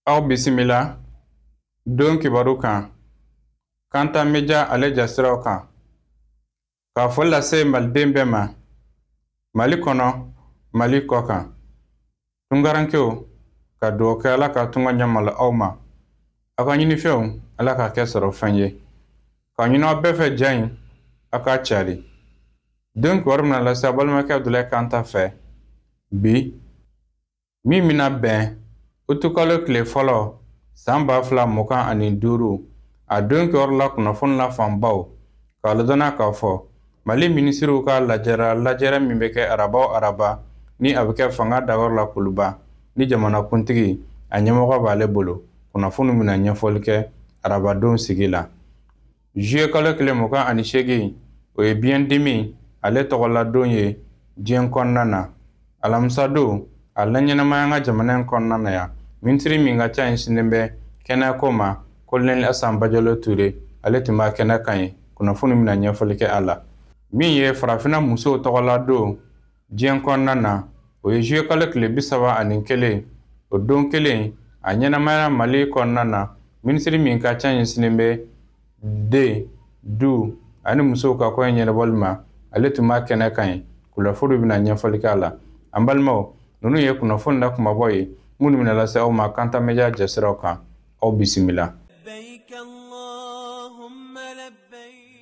Aw bisimila don kibaru kan Kanta Media ale jasiraw kan k'a fɔ lase maliden bɛɛ ma Mali kɔnɔ Mali kɔ kan tungarankew ka dugawu kɛ Ala ka tunga ɲamala aw ma aw ka ɲinifɛnw Ala ka kɛ sɔrɔ fɛn ye ka ɲini aw bɛɛ fɛ ja in aw ka cari don kibaru mina lase aw balimakɛ Abdulayi Kanta fɛ bi min mina bɛn utukalo tile fɔlɔ san 2025 a don kibaru la kunnafoni la fanbaw k'a ladɔnniya k'a fɔ Mali minisiriw ka lajɛrɛ min bɛ kɛ araba o araba ni a bɛ kɛ fanga dayɔrɔ la Kuluba ni jamanakuntigi a ɲɛmɔgɔ b'ale bolo kunnafoni mina ɲɛfɔli kɛ arabadon sigi la juillet kalo 28 o ye biyɛndimi ale tɔgɔladon ye diɲɛ kɔnɔna na alamisa don a laɲɛnamaya an ka jamana in kɔnɔna na yan minisiri min ka ca in sinen bɛ kɛnɛyako ma Colonel Assane Bajalo Ture ale tun b'a kɛnɛ kan ye kunnafoni mina ɲɛfɔli kɛ a la min ye farafina musow tɔgɔladon diɲɛ kɔnɔna na o ye juillet kalo 31 o don kelen a ɲɛnamaya Mali kɔnɔna na minisiri min ka ca in sinen bɛ du ani musow ka kɔɲɔ ɲɛnabɔli ma ale tun b'a kɛnɛ kan ye kunnafoni bina ɲɛfɔli kɛ a la an balimaw ninnu ye kunnafoni la kumabɔ ye minnu bɛna lase aw ma Kanta Media jasiraw kan aw bisimila.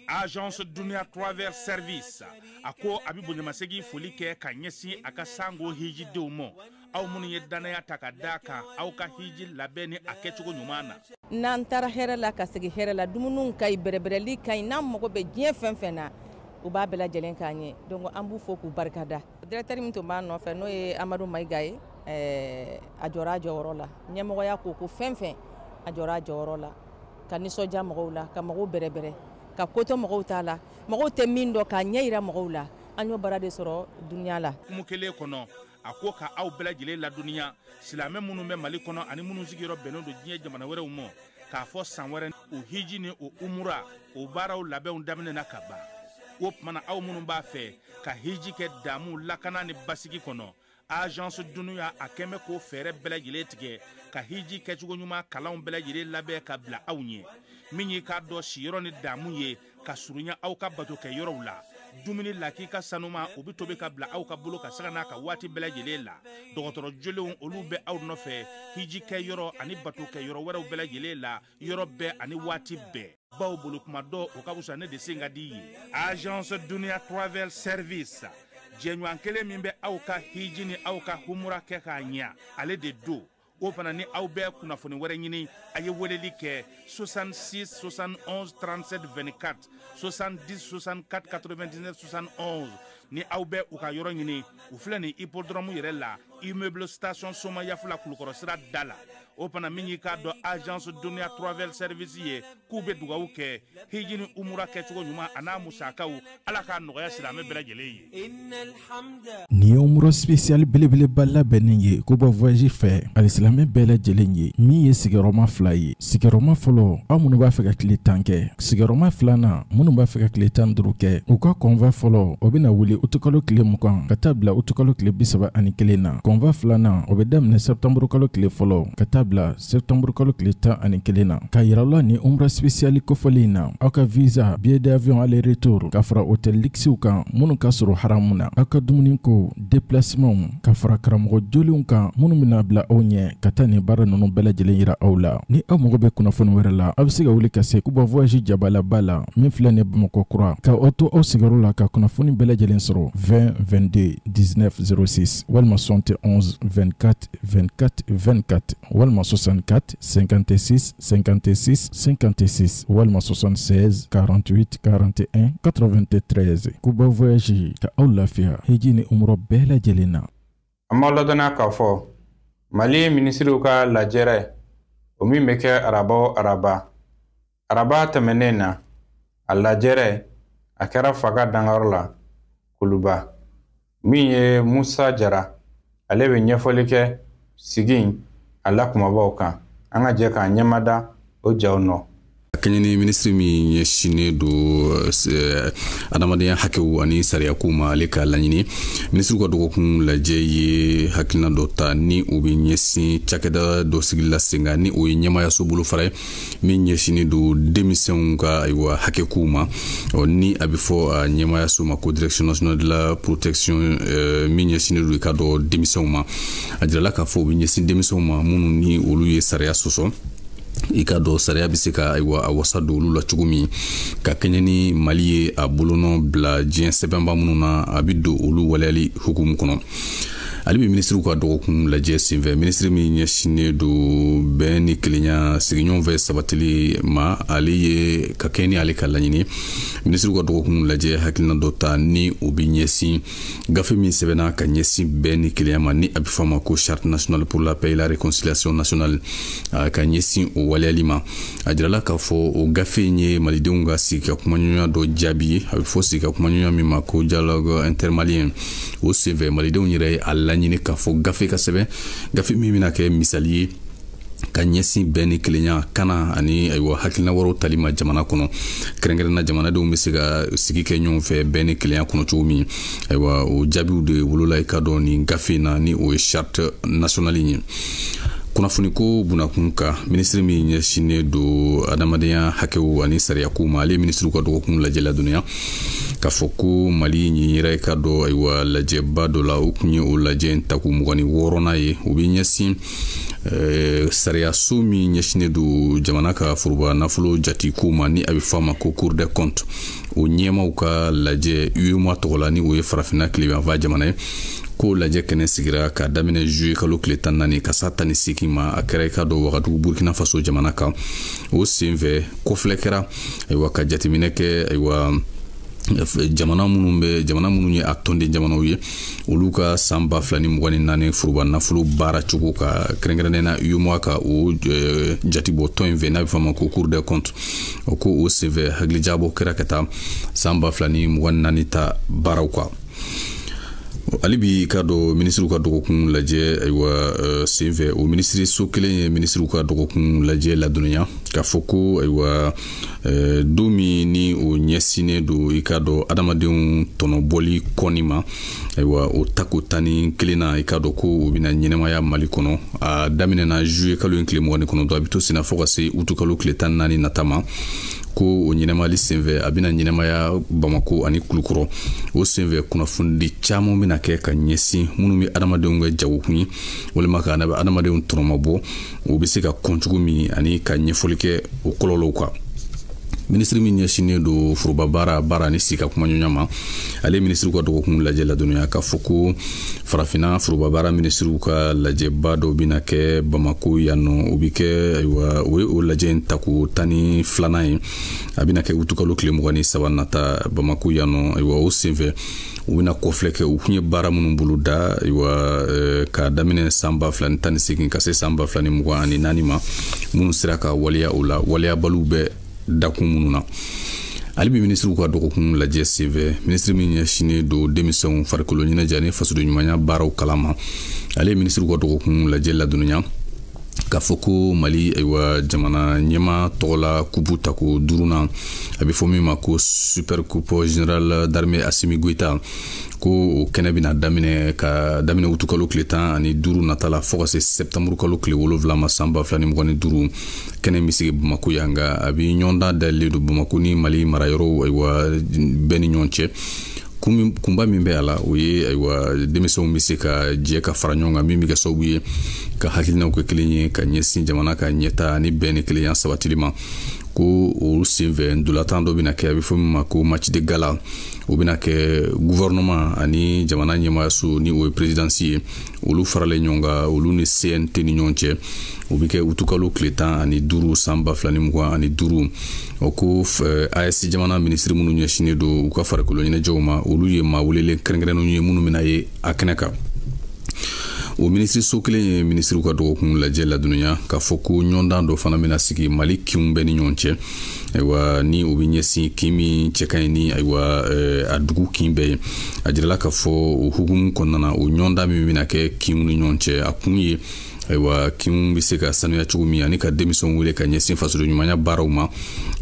Agence Dunia Travel Service ako abibo nyamasegi foli kɛ ka ɲɛsin a ka sango hiji denw ma aw minnu ye danaya ta ka da kan aw ka hiji labɛn ni a kɛcogo ɲuman na n'an taara hɛrɛ la ka segin hɛrɛ la dumuniw ka ɲi bɛrɛbɛrɛli ka ɲi n'an mago bɛ diɲɛ fɛn fɛn na u b'a bɛɛ lajɛlen k'an ɲɛ donc an b'u fo k'u barikada directeur min tun b'a nɔfɛ n'o ye Amadu Mayiga ye a jɔra a jɔyɔrɔ la ɲɛmɔgɔya ko fɛn fɛn a jɔra a jɔyɔrɔ la ka nisɔndiya mɔgɔw la ka mɔgɔw bɛrɛbɛrɛ ka koto mɔgɔw t'a la mɔgɔw tɛ min dɔn k'a ɲɛ yira mɔgɔw la an y'o baara de sɔrɔ dunya la kumu kelen kɔnɔ a ko ka aw bɛɛ lajɛlen ladɔnniya silamɛ minnu bɛ Mali kɔnɔ ani minnu sigiyɔrɔ bɛnnen don diɲɛ jamana wɛrɛw ma k'a fɔ san wɛrɛ o hiji ni o umura o baaraw labɛnw daminɛna ka ban o tumana aw minnu b'a fɛ ka hiji kɛ damu lakana ni basigi kɔnɔ Agence Dunia a kɛmɛ ko fɛɛrɛ bɛɛ lajɛlen tigɛ ka hiji kɛcogo ɲuman kalanw bɛɛ lajɛlen labɛn ka bila aw ɲɛ min ye k'a dɔn siyɔrɔ ni damu ye ka surunya aw ka bato kɛ yɔrɔw la dumuni lak'i ka sanuma o bi tobi ka bila aw ka bolo ka saga n'a ka waati bɛɛ lajɛlen la dɔgɔtɔrɔ jolenw olu bɛ aw nɔfɛ hiji kɛ yɔrɔ ani bato kɛ yɔrɔ wɛrɛw bɛɛ lajɛlen la yɔrɔ bɛɛ ani waati bɛɛ baw bolo kuma dɔ o ka wusa ne de sen ka di ye Agence Dunia Travel Service jɛɲɔgɔn kelen min bɛ aw ka hiji ni aw ka humura kɛ k'a ɲɛ ale de do o fana ni aw bɛɛ kunnafoni wɛrɛ ɲini a ye weleli kɛ 66 71 37 24 70 64 99 71 ni aw bɛɛ u ka yɔrɔ ɲini u filɛ ni hippodrome yɛrɛ la immeuble station Soma Yafula Kulukɔrɔ sira da la o fana min y'i k'a dɔn Agence Dunia Travel Service ye k'u bɛ dugawu kɛ hiji ni umura kɛcogo ɲuman a n'a musakaw Ala k'a nɔgɔya silamɛ bɛɛ lajɛlen ye. Ni ye umura spécial belebeleba labɛnnen ye ko bɔ voyage fɛ alisilamɛ bɛɛ lajɛlen ye min ye sigiyɔrɔma 2 ye sigiyɔrɔma fɔlɔ aw minnu b'a fɛ ka tile 10 kɛ sigiyɔrɔma 2nan minnu b'a fɛ ka tile 15 kɛ u ka convoi fɔlɔ o bɛna wuli utukalo tile 20 ka taa bila utukalo tile 31 na convoi 2nan o bɛ daminɛ septembre kalo tile fɔlɔ ka taa bila septembre kalo tile 11 na ka yira la ni umra spécial kofɔlen na aw ka visa billet d'avion aller retour ka fara hôtel luxe kan minnu ka sɔrɔ haramu na aw ka dumuni ko déplacement ka fara karamɔgɔ jolenw kan minnu bɛna bila aw ɲɛ ka taa nin baara ninnu bɛɛ lajɛlen yira aw la ni aw mago bɛ kunnafoni wɛrɛ la aw bɛ se ka wuli ka se Kuba voyage jabalaba la min filɛ ni Bamakɔ kura ka aw to aw sigiyɔrɔ la ka kunnafoni bɛɛ lajɛlen sɔrɔ 20 22 19 06 walima 71 24 24 24 walima 64 56 56 56 walima 76 48 41 93 Kuba voyage ka aw lafiya hiji ni umrɔ bɛɛ lajɛlen na an b'aw ladɔnniya k'a fɔ Mali minisiriw ka lajɛrɛ o min bɛ kɛ araba tɛmɛnen na a lajɛrɛ a kɛra faga dangayɔrɔ la Kuluba min ye Musa Jara ale bɛ ɲɛfɔli kɛ sigi a la kumabaw kan an ka jɛ k'an ɲɛmada o jaw nɔ. kanyani ministre mi yeshine do adamadenya hakewu ani sariya kuma ale ka laɲini ministre ka dɔgɔkun lajɛ ye hakilina dɔ ta ni o bɛ ɲɛsin cakɛda dɔ sigila senga ni o ye ɲɛmayaso bolo fara ye min ɲɛsini do denmisɛnw ka ayiwa hakɛkow ma ni a bɛ fɔ a ɲɛmayaso ma ko direction nationale de la protection min ɲɛsini do i ka dɔ denmisɛnw ma a jirala k'a fɔ o bɛ ɲɛsin denmisɛnw ma minnu ni olu ye sariya sɔsɔ i ka dɔ sariya bɛ se ka ayiwa a wasa don olu la cogo min ka kɛɲɛ ni Mali ye a bolonɔ bila diɲɛ sɛbɛnba minnu na a bɛ don olu waleyali hukumu kɔnɔ. ale bɛ ministre ka dɔgɔkun lajɛ senfɛ ministre min ɲɛsinnen do bɛn ni kelenya sigiɲɔgɔnfɛ sabatili ma ale ye ka kɛ ni ale ka laɲini ministre ka dɔgɔkun lajɛ hakilina dɔ ta ni o bɛ ɲɛsin gafe min sɛbɛnna ka ɲɛsin bɛn ni kelenya ma ni a bɛ fɔ a ma ko charte nationale pour la paix et la réconciliation nationale ka ɲɛsin o waleyali ma a jirala k'a fɔ o gafe in ye malidenw ka sigi ka kumaɲɔgɔnya dɔ jaabi ye a bɛ fɔ sigi ka kumaɲɔgɔnya min ma ko dialogue intermalien o senfɛ malidenw yɛrɛ ye a laɲini k'a fɔ gafe ka sɛbɛn gafe min bɛna kɛ misali ye ka ɲɛsin bɛn ni kelenya kana ani ayiwa hakilina wɛrɛw tali ma jamana kɔnɔ kɛrɛnkɛrɛnna jamanadenw bɛ se ka sigi kɛ ɲɔgɔn fɛ bɛn ni kelenya kɔnɔ cogo min ayiwa o jaabiw de wolola i ka dɔn nin gafe in na ni o ye charte nationale ye kunnafoni ko bunakun ka ministre min ɲɛsinnen do adamadenya hakɛw ani sariyakow ma ale ministre ka dɔgɔkun lajɛ ladɔnniya k'a fɔ ko Mali ɲiɲira i ka dɔ ayiwa lajɛba dɔ la o kun ye o lajɛ tako 26nan ye o bɛ ɲɛsin sariyaso min ɲɛsinnen do jamana ka foroba nafolo jati ko ma ni a bɛ fɔ a ma ko cour des comptes o ɲɛmaw ka lajɛ UEMOA tɔgɔ la ni o ye farafinna tilebiyanfan jamana ye ko lajɛ kɛnɛ sigira ka daminɛ juillet kalo tile 14 ka sa 18 ma a kɛra i ka dɔ Wagadugu Burkina Faso jamana kan o senfɛ kɔfilɛ kɛra ayiwa ka jateminɛ kɛ ayiwa jamana minnu ye a tɔnden jamanaw ye olu ka san 2024 foroba nafolo baara cogo ka kɛrɛnkɛrɛnnena UEMOA ka o jatibɔ tɔn in fɛ n'a bɛ fɔ a ma ko cour des comptes ko o senfɛ hakilijakabɔ kɛra ka taa san 2024 ta baaraw kan ale bi ka dɔ ministre ka dɔgɔkun lajɛ ayiwa senfɛ o ministre so kelen ye ministre ka dɔgɔkun lajɛ ladɔnniya k'a fɔ ko ayiwa don min ni o ɲɛsinnen do i ka dɔ adamadenw tɔnɔbɔli kɔni ma ayiwa o tako 11 na i ka dɔ ko o bɛna ɲɛnɛmaya Mali kɔnɔ a daminɛna juillet kalo in tile 29 a bɛ to senna fɔ ka se août kalo tile 14 nata ma ko o ɲɛnɛmayali senfɛ a bɛna ɲɛnɛmaya Bamako ani Kulukɔrɔ o senfɛ kunnafoni caman bɛna kɛ ka ɲɛsin minnu bɛ adamadenw ka jagokun ye walima ka adamadenw tɔnɔmabɔ o bɛ se ka kɔn cogo min ani ka ɲɛfɔli kɛ o kɔlɔlɔw kan ministre min ɲɛsinnen do foroba baara ni sigi ka kumaɲɔgɔnya ma ale ministre ka dɔgɔkun lajɛ ladɔnniya k'a fɔ ko farafinna foroba baara ministre ka lajɛba dɔ bɛna kɛ Bamako yan nɔ o bɛ kɛ ayiwa o ye o lajɛ in tako 12nan ye a bɛna kɛ août kalo tile 23 nata Bamako yan nɔ ayiwa o senfɛ u bɛna kɔfilɛ kɛ u kun ye baara minnu bolo da ayiwa ka daminɛ san 2018 ka se san 2024 ma minnu sera ka waleya o la waleyabaliw bɛ dakun minnu na ale bi ministre ka dɔgɔkun lajɛ senfɛ ministre min ɲɛsinnen do denmisɛnw farikolo ɲɛnajɛ ni fasoden ɲumanya baaraw kalama ale ministre ka dɔgɔkun lajɛ ladɔnniya k'a fɔ ko Mali ayiwa jamana ɲɛma tɔgɔla kupu tako 5nan a bɛ fɔ min ma ko super coupe général d'armée Assimi Goïta ko o kɛnɛ bɛna daminɛ août kalo tile 15 nata la fɔ ka se septembre kalo tile 7 ma san 2025 kɛnɛ bɛ sigi Bamako yan nka a bɛ ɲɔgɔndan dayɛlɛlen do Bamako ni Mali marayɔrɔw ayiwa bɛɛ ni ɲɔgɔn cɛ kunba min bɛ a la o ye ayiwa denmisɛnw bɛ se ka jɛ ka fara ɲɔgɔn kan min bɛ kɛ sababu ye ka hakilinaw kɛ kelen ye ka ɲɛsin jamana ka ɲɛta ni bɛn ni kelenya sabatili ma ko o senfɛ ndolatan dɔ bɛna kɛ a bɛ fɔ min ma ko match de gala o bɛna kɛ gouvernement ani jamana ɲɛmaayaso ni o ye présidence ye olu faralen ɲɔgɔn kan olu ni CNT ni ɲɔgɔn cɛ o bɛ kɛ août kalo tile 15 san 2025 o ko AS jamana ministre minnu ɲɛsinnen do u ka farikolo ɲɛnajɛw ma olu ye maa welelen kɛrɛnkɛrɛnnenw ye minnu bɛna ye a kɛnɛ kan o ministre so kelen ye ministre ka dɔgɔkun lajɛ ladɔnniya k'a fɔ ko ɲɔgɔndan dɔ fana bɛna sigi Mali kinw bɛɛ ni ɲɔgɔn cɛ ayiwa ni o bɛ ɲɛsin kin min cɛ ka ɲi ni ayiwa a dugu kin bɛɛ ye a jirala k'a fɔ o hukumu kɔnɔna na o ɲɔgɔndan min bɛna kɛ kinw ni ɲɔgɔn cɛ a kun ye aywa kin bi se ka sanuya cogo min ani ka denmisɛnw wele ka ɲɛsin fasoden ɲumanya baaraw ma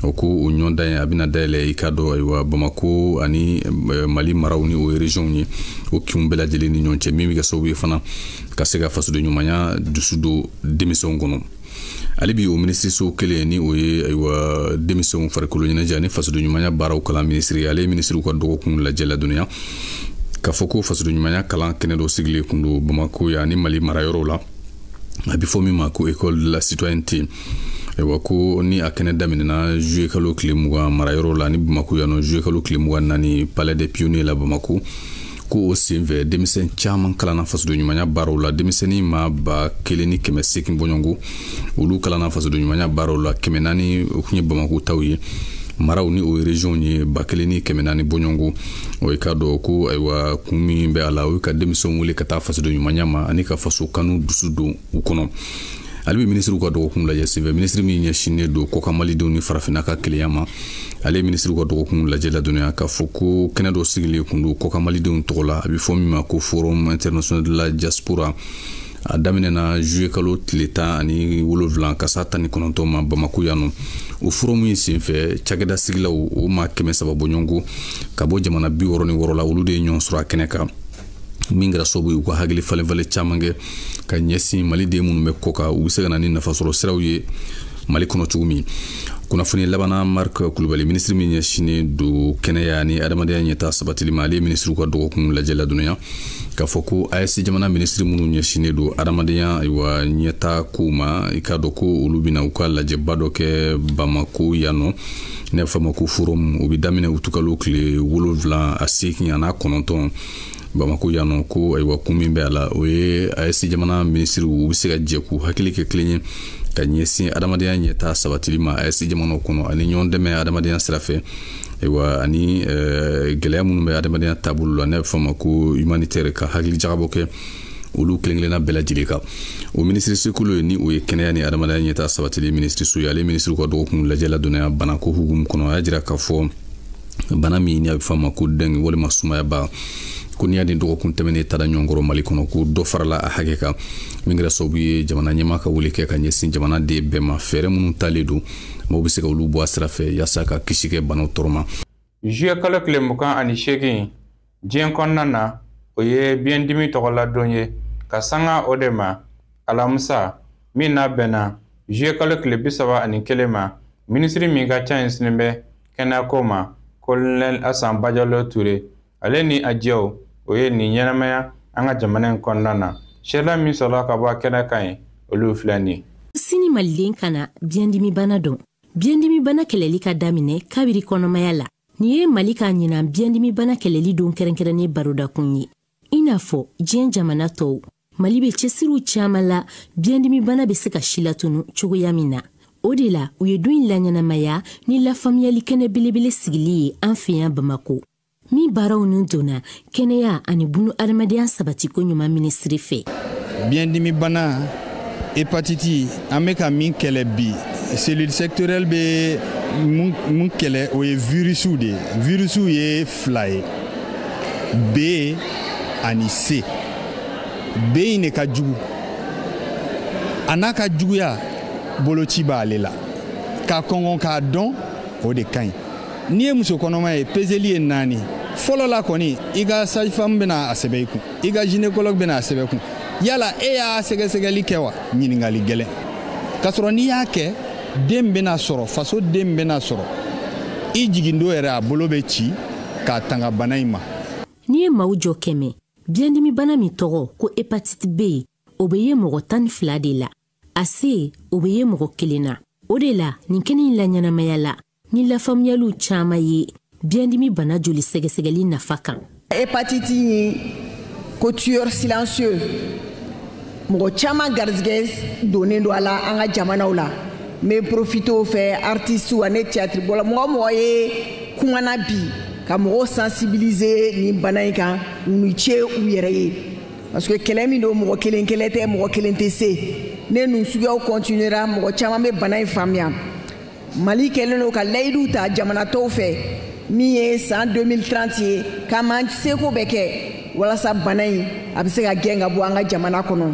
o ko o ɲɔgɔndan a bɛna dayɛlɛ i ka dɔn aywa Bamako ani Mali maraw ni o région ye o kinw bɛɛ lajɛlen ni ɲɔgɔn cɛ min bɛ kɛ sababu ye fana ka se ka fasoden ɲumanya dusu don denmisɛnw kɔnɔ. Ale bi o ministre kelen ni o ye aywa denmisɛnw farikolo ɲɛnajɛ ani fasoden ɲumanya baaraw kalan ministre ale ministre ka dɔgɔkun lajɛ ladɔnniya ka fɔ ko fasoden ɲumanya kalan kɛnɛ dɔ sigilen kun don Bamako ya ani Mali marayɔrɔw la a bɛ fɔ min ma ko école de la citoyenneté aywa ko ni a kɛnɛ daminɛna juillet kalo tile 20 marayɔrɔ la ni Bamako yan nɔ juillet kalo tile 24 palais des pionniers la Bamako ko o senfɛ denmisɛn caman kalanna fasoden ɲumanya baaraw la denmisɛnnin ma 1,800 bɔɲɔngo olu kalanna fasoden ɲumanya baaraw la 400 o kun ye Bamako taw ye maraw ni o région ye 1,400 bɔɲɔngo o ye ka dɔn ko aywa kun min bɛ a la o ye ka denmisɛnw wele ka taa fasoden ɲumanya ma ani ka faso kanu dusu don u kɔnɔ. ale bi ministre ka dɔgɔkun lajɛ senfɛ ministre min ɲɛsinnen don kɔkan malidenw ni farafinna ka kelenya ma ale ministre ka dɔgɔkun lajɛ ladɔnniya k'a fɔ ko kɛnɛ dɔ sigilen kun don kɔkan malidenw tɔgɔ la a bɛ fɔ min ma ko forum international de la diaspora a daminɛna juillet kalo tile 17 ka sa 19 ma Bamako yan nɔ o forum in senfɛ cakɛda sigilaw o ma 300 bɔɲɔngo ka bɔ jamana 66 la olu de ye ɲɔgɔn sɔrɔ a kɛnɛ kan min kɛra sababu ye u ka hakili falen caman kɛ ka ɲɛsin maliden minnu bɛ kɔ kan u bɛ se ka na ni nafasɔrɔ siraw ye Mali kɔnɔ cogo min. kunnafoni labanna Marc Kulubali ministre min ɲɛsinnen don kɛnɛya ni adamadenya ɲɛtaa sabatili ma ale ministre ka dɔgɔkun lajɛ ladɔnniya k'a fɔ ko AES jamana ministre minnu ɲɛsinnen don adamadenya aywa ɲɛtaa kow ma i k'a dɔn ko olu bɛna u ka lajɛba dɔ kɛ Bamako yan nɔ n'a bɛ fɔ a ma ko forum o bɛ daminɛ utukalo tile 7 a 8 a n'a 9 Bamako yan nɔ ko aywa kun min bɛ a la o ye AES jamana ministre u bɛ se ka jɛ k'u hakili kɛ kelen ye ka ɲɛsin adamadenya ɲɛtaa sabatili ma AES jamanaw kɔnɔ ani ɲɔgɔn dɛmɛ adamadenya sira fɛ aywa ani gɛlɛya minnu bɛ adamadenya taabolo la n'a bɛ fɔ a ma ko humanitaire ka hakili jagabɔ kɛ olu kelen-kelenna bɛɛ lajɛlen kan o ministre sekolo ye ni o ye kɛnɛya ni adamadenya ɲɛtaa sabatili ministre so ye ale ministre ka dɔgɔkun lajɛ ladɔnniya banako hukumu kɔnɔ a y'a jira k'a fɔ bana min ni a bɛ fɔ a ma ko dengue walima sumayaba ko n'i y'a di dɔgɔkun tɛmɛnen taara ɲɔgɔn kɔrɔ Mali kɔnɔ ko dɔ farala a hakɛ kan min kɛra sababu ye jamana ɲɛmaa ka wele kɛ ka ɲɛsin jamana de bɛɛ ma fɛɛrɛ minnu talen don maaw bɛ se ka olu bɔ a sira fɛ yaasa ka kisi kɛ banaw tɔɔrɔ ma. juillet kalo tile 28 diɲɛ kɔnɔna na o ye biyɛndimi tɔgɔladon ye ka sanga o de ma alamisa min n'a bɛnna juillet kalo tile 31 ma ministre min ka ca ɲɛsinnen bɛ kɛnɛyako ma colonel Asan Bajalo Ture ale ni a jɛw o ye nin ɲɛnamaya an ka jamana in kɔnɔna na sɛla min sɔrɔla ka bɔ kɛnɛ kan ye olu filɛ nin sini maliden kana biyɛndimi bana dɔn biyɛndimi bana kɛlɛli ka daminɛ kabiri kɔnɔmaya la nin ye Mali ka ɲina biyɛndimi bana kɛlɛli don kɛrɛnkɛrɛnnen barodakun ye i n'a fɔ diɲɛ jamana tɔw Mali bɛ cɛsiriw caman la biyɛndimi bana bɛ se ka si latunu cogoya min na o de la u ye don in laɲɛnamaya ni lafaamuyali kɛnɛ belebele sigili ye an fɛ yan Bamako min baaraw nun donna kɛnɛya ani bunu adamadenya sabatiko ɲuman ministri fɛ. Biyɛndimi bana hépatite an bɛ ka min kɛlɛ bi cellule sectorielle bɛ mun kɛlɛ o ye virusiw de ye virusiw ye 2 ye B ani C B in de ka jugu a n'a ka juguya boloci b'ale la ka kɔngɔ k'a dɔn o de ka ɲi n'i ye muso kɔnɔma ye peseli ye 4 fɔlɔ la kɔni i ka sage-femme bɛna a sɛbɛn i kun i ka gynécologue bɛna a sɛbɛn kun yala e y'a sɛgɛsɛgɛli kɛ wa ɲininkali gɛlɛn k'a sɔrɔ n'i y'a kɛ den bɛna sɔrɔ faso den bɛna sɔrɔ i jigindon yɛrɛ a bolo bɛ ci k'a tanga bana in ma. n'i ye maaw jɔ 100 biyɛndimi bana min tɔgɔ ko hépatite B o bɛ ye mɔgɔ 12 de la a C o bɛ ye mɔgɔ 1 na o de la nin kɛnɛ in la ɲɛnamaya la ni lafaamuyaliw caman ye biyɛndimi bana joli sɛgɛsɛgɛli nafa kan. Hépatite ye ko tueur silencieux mɔgɔ caman garizigɛ donnen don a la an ka jamanaw la n bɛ profiter o fɛ artistes ani théâtre bɔla mɔgɔ ye kumana bi ka mɔgɔw sensibiliser nin bana in kan u ni ce u yɛrɛ ye parce que kɛlɛ min don mɔgɔ kelen tɛ mɔgɔ kelen tɛ se ne ninnu suguyaw continuera mɔgɔ caman bɛ bana in faamuya Mali kɛlen don ka layidu ta jamana tɔw fɛ min ye san 2030 ye k'an seko bɛ kɛ walasa bana in a bɛ se ka gɛn ka bɔ an ka jamana kɔnɔ.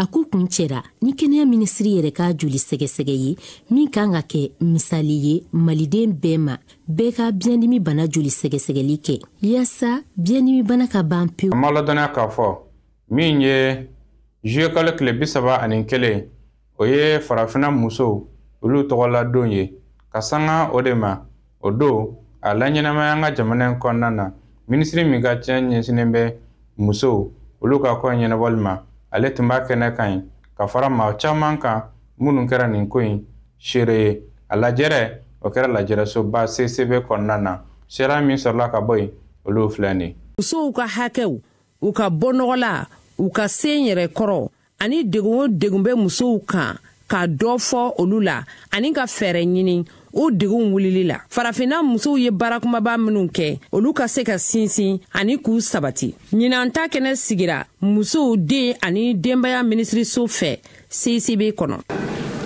a ko kun cɛra ni kɛnɛya minisiri yɛrɛ ka joli sɛgɛsɛgɛ ye min kan ka kɛ misali ye maliden bɛɛ ma bɛɛ ka biyɛndimi bana joli sɛgɛsɛgɛli kɛ yaasa biyɛndimi bana ka ban pewu. An b'a ladɔnniya k'a fɔ min ye juillet kalo tile 31 o ye farafina musow olu tɔgɔla don ye ka sanga o de ma o don a la ɲɛnamaya an ka jamana in kɔnɔna na minisiri min ka cɛn ɲɛsinnen bɛ musow olu ka ko ɲɛnabɔli ma ale tun b'a kɛnɛ kan ye ka fara maa caman kan minnu kɛra nin ko in seere ye a lajɛrɛ o kɛra lajɛrɛsoba CCB kɔnɔna na sera min sɔrɔla ka bɔ yen olu filɛ nin musow ka hakɛw u ka bɔ nɔgɔ la u ka sen yɛrɛ kɔrɔ ani degun o degun bɛ musow kan ka dɔ fɔ olu la ani ka fɛɛrɛ ɲini o degun wulili la farafina musow ye baara kumaba minnu kɛ olu ka se ka sinsin ani k'u sabati ɲinan ta kɛnɛ sigira musow den ani denbaya minisiriso fɛ CCB kɔnɔ.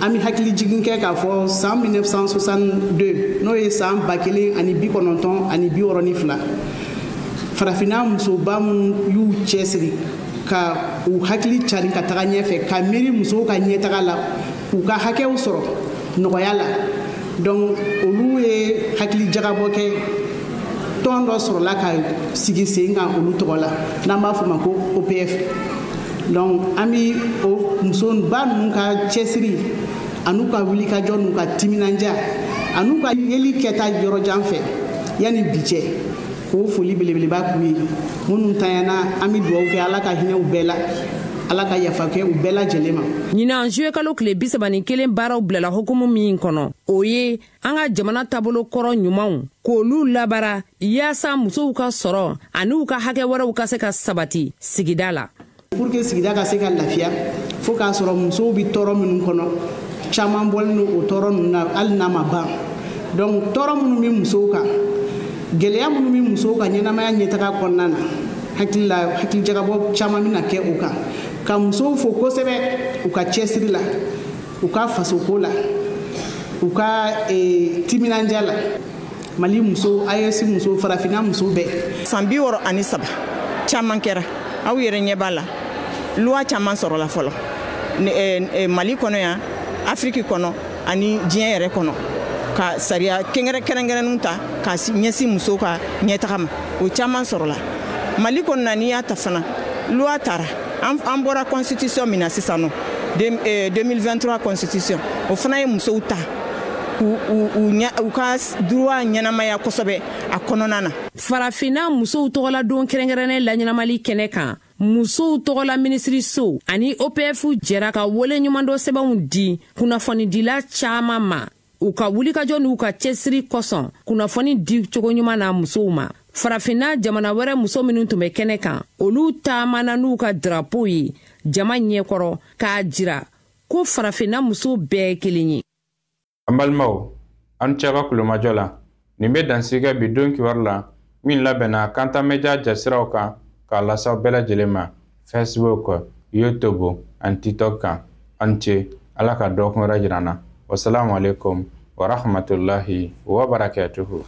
An bɛ hakili jigin kɛ k'a fɔ san 1962 n'o ye san 1962 farafina musoba minnu y'u cɛsiri ka u hakili cari ka taga ɲɛfɛ ka miiri musow ka ɲɛtaga la k'u ka hakɛw sɔrɔ nɔgɔya la donc olu ye hakili jagabɔ kɛ tɔn dɔ sɔrɔla ka sigi sen kan olu tɔgɔ la n'an b'a fɔ ma ko OPF donc an bɛ o musoba ninnu ka cɛsiri an'u ka wulikajɔ n'u ka timinanja an'u ka yeli kɛta yɔrɔjan fɛ yanni bi cɛ k'o foli belebeleba k'u ye minnu tanyana an bɛ dugawu kɛ ala ka hinɛ u bɛɛ la ala ka yafa kɛ u bɛɛ lajɛlen ma. ɲinan juillet kalo tile 31 baaraw bilala hukumu min kɔnɔ o ye an ka jamana taabolo kɔrɔ ɲumanw k'olu labara yaasa musow ka sɔrɔ ani u ka hakɛ wɛrɛw ka se ka sabati sigida la. pour que sigida ka se ka lafiya fo k'a sɔrɔ musow bɛ tɔɔrɔ minnu kɔnɔ caman bɔlen don o tɔɔrɔ ninnu na hali n'a ma ban donc tɔɔrɔ minnu bɛ musow kan gɛlɛya minnu bɛ musow ka ɲɛnamaya ɲɛtaga kɔnɔna na hakili jagabɔ caman bɛna kɛ o kan ka musow fo kosɛbɛ u ka cɛsiri la u ka fasoko la u ka timinanja la mali musow AES musow farafina musow bɛɛ. san 63 caman kɛra aw yɛrɛ ɲɛ b'a la loi caman sɔrɔla fɔlɔ mali kɔnɔ yan Afrique kɔnɔ ani diɲɛ yɛrɛ kɔnɔ ka sariya kɛrɛnkɛrɛnnenw ta ka ɲɛsin musow ka ɲɛtaga ma o caman sɔrɔla mali kɔnɔ n'i y'a ta fana loi taara an bɔra constitution min na sisan nɔ 2023 constitution o fana ye musow ta u ka droit ɲɛnamaya kosɛbɛ a kɔnɔna na. farafina musow tɔgɔla don kɛrɛnkɛrɛnnen la ɲɛnamali kɛnɛ kan musow tɔgɔla minisiriso ani OPF jɛra ka wele ɲuman dɔ sɛbɛnw di kunnafonidila caman ma u ka wulikajɔ n'u ka cɛsiri kosɔn kunnafoni di cogo ɲuman na musow ma. farafina jamana wɛrɛ muso minnu tun bɛ kɛnɛ kan olu taamana n'u ka drapeau ye jama ɲɛkɔrɔ k'a jira ko farafina muso bɛɛ ye kelen ye. an balimaw an cɛ ka kulomajɔ la nin bɛ dansigi bi don kibaru la min labɛnna Kanta Media jasiraw kan k'a lasaw bɛɛ lajɛlen ma Facebook, YouTube ani TikTok kan an ce ala ka dɔ kun wɛrɛ jira an na. Wassalamu alaikum wa rahmatullahi wa barakatuhu.